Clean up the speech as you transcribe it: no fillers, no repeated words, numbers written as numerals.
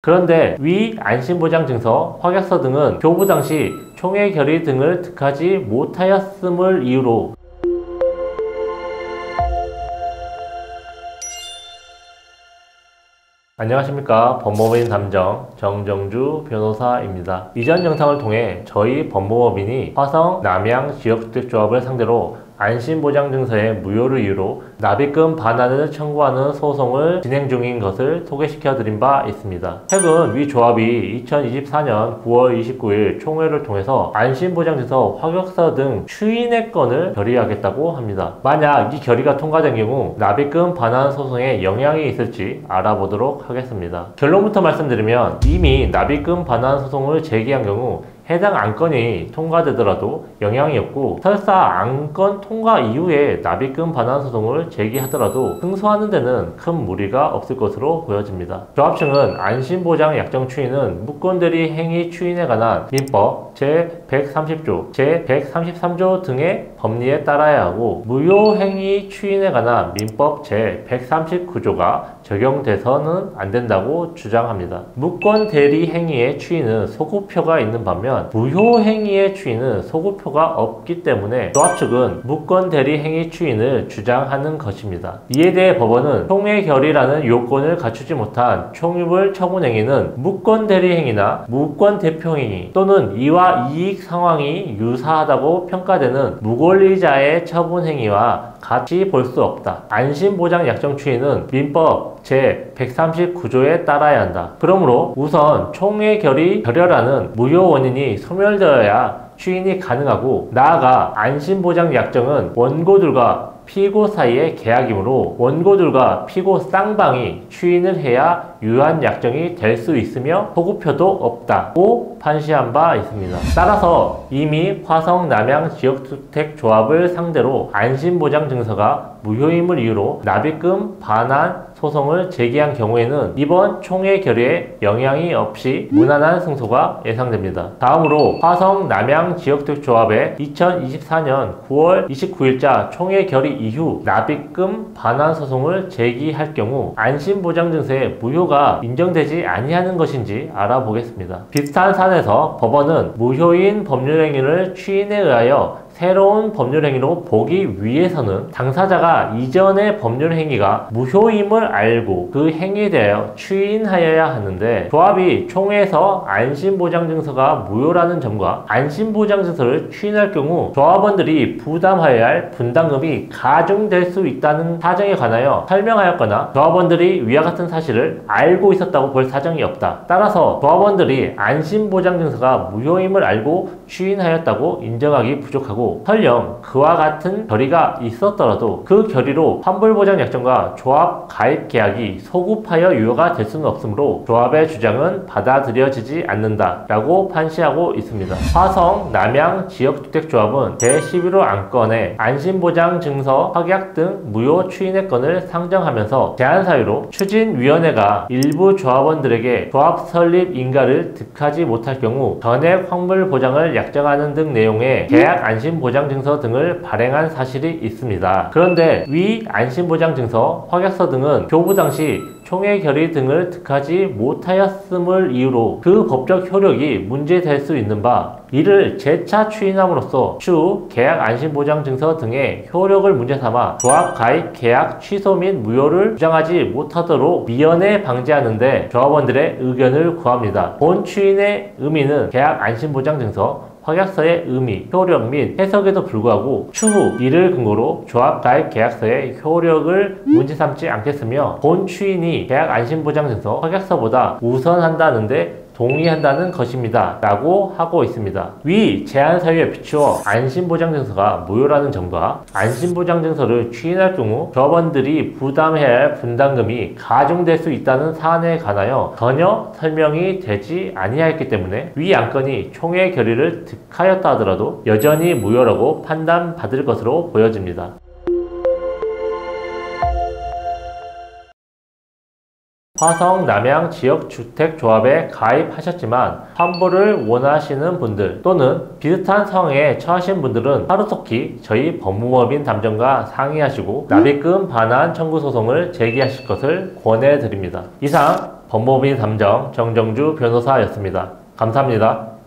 그런데 위 안심보장증서, 확약서 등은 교부 당시 총회 결의 등을 득하지 못하였음을 이유로 안녕하십니까. 법무법인 담정 정정주 변호사입니다. 이전 영상을 통해 저희 법무법인이 화성 남양지역주택조합을 상대로 안심보장증서의 무효를 이유로 납입금 반환을 청구하는 소송을 진행 중인 것을 소개시켜 드린 바 있습니다. 최근 위 조합이 2024년 9월 29일 총회를 통해서 안심보장증서, 확약서 등 추인의 건을 결의하겠다고 합니다. 만약 이 결의가 통과된 경우 납입금 반환 소송에 영향이 있을지 알아보도록 하겠습니다. 결론부터 말씀드리면 이미 납입금 반환 소송을 제기한 경우 해당 안건이 통과되더라도 영향이 없고, 설사 안건 통과 이후에 납입금 반환 소송을 제기하더라도 승소하는 데는 큰 무리가 없을 것으로 보여집니다. 조합 측은 안심보장 약정 추인은 무권대리 행위 추인에 관한 민법 제130조, 제133조 등의 법리에 따라야 하고, 무효행위 추인에 관한 민법 제139조가 적용돼서는 안 된다고 주장합니다. 무권대리 행위의 추인은 소구표가 있는 반면 무효행위의 추인은 소구표가 없기 때문에 조합 측은 무권대리 행위 추인을 주장하는 것입니다. 이에 대해 법원은 총회 결의라는 요건을 갖추지 못한 총유불 처분 행위는 무권대리 행위나 무권대표 행위 또는 이와 이익 상황이 유사하다고 평가되는 무권리자의 처분 행위와 같이 볼 수 없다. 안심보장 약정 추인은 민법 제139조에 따라야 한다. 그러므로 우선 총회 결의 결여라는 무효 원인이 소멸되어야 추인이 가능하고, 나아가 안심보장 약정은 원고들과 피고 사이의 계약이므로 원고들과 피고 쌍방이 추인을 해야 유효한 약정이 될 수 있으며 소구표도 없다고 판시한 바 있습니다. 따라서 이미 화성 남양지역주택조합을 상대로 안심보장증서가 무효임을 이유로 납입금 반환 소송을 제기한 경우에는 이번 총회 결의에 영향이 없이 무난한 승소가 예상됩니다. 다음으로 화성 남양지역주택조합의 2024년 9월 29일자 총회 결의 이후 납입금 반환 소송을 제기할 경우 안심보장증서의 무효가 인정되지 아니하는 것인지 알아보겠습니다. 비슷한 사안에서 법원은 무효인 법률행위를 추인에 의하여 새로운 법률행위로 보기 위해서는 당사자가 이전의 법률행위가 무효임을 알고 그 행위에 대하여 추인하여야 하는데, 조합이 총회에서 안심보장증서가 무효라는 점과 안심보장증서를 추인할 경우 조합원들이 부담하여야 할 분담금이 가중될 수 있다는 사정에 관하여 설명하였거나 조합원들이 위와 같은 사실을 알고 있었다고 볼 사정이 없다. 따라서 조합원들이 안심보장증서가 무효임을 알고 추인하였다고 인정하기 부족하고, 설령 그와 같은 결의가 있었더라도 그 결의로 환불보장약정과 조합 가입 계약이 소급하여 유효가 될 수는 없으므로 조합의 주장은 받아들여지지 않는다 라고 판시하고 있습니다. 화성 남양지역주택조합은 제11호 안건에 안심보장증서, 확약 등 무효 추인의 건을 상정하면서 제한사유로 추진위원회가 일부 조합원들에게 조합 설립 인가를 득하지 못할 경우 전액 환불보장을 약정하는 등 내용의 계약 안심보장증서 등을 발행한 사실이 있습니다. 그런데 위 안심보장증서, 확약서 등은 교부 당시 총회 결의 등을 득하지 못하였음을 이유로 그 법적 효력이 문제될 수 있는 바, 이를 재차 추인함으로써 추후 계약 안심보장증서 등의 효력을 문제삼아 조합 가입 계약 취소 및 무효를 주장하지 못하도록 미연에 방지하는 데 조합원들의 의견을 구합니다. 본 추인의 의미는 계약 안심보장증서, 확약서의 의미, 효력 및 해석에도 불구하고 추후 이를 근거로 조합 가입 계약서의 효력을 문제 삼지 않겠으며, 본 추인이 계약 안심보장증서, 확약서보다 우선한다는데 동의한다는 것입니다 라고 하고 있습니다. 위 제한사유에 비추어 안심보장증서가 무효라는 점과 안심보장증서를 추인할 경우 조합원들이 부담해야 할 분담금이 가중될 수 있다는 사안에 관하여 전혀 설명이 되지 아니하였기 때문에 위 안건이 총회 결의를 득하였다 하더라도 여전히 무효라고 판단받을 것으로 보여집니다. 화성 남양 지역주택조합에 가입하셨지만 환불을 원하시는 분들 또는 비슷한 상황에 처하신 분들은 하루속히 저희 법무법인 담정과 상의하시고 납입금 반환 청구 소송을 제기하실 것을 권해드립니다. 이상 법무법인 담정 정정주 변호사였습니다. 감사합니다.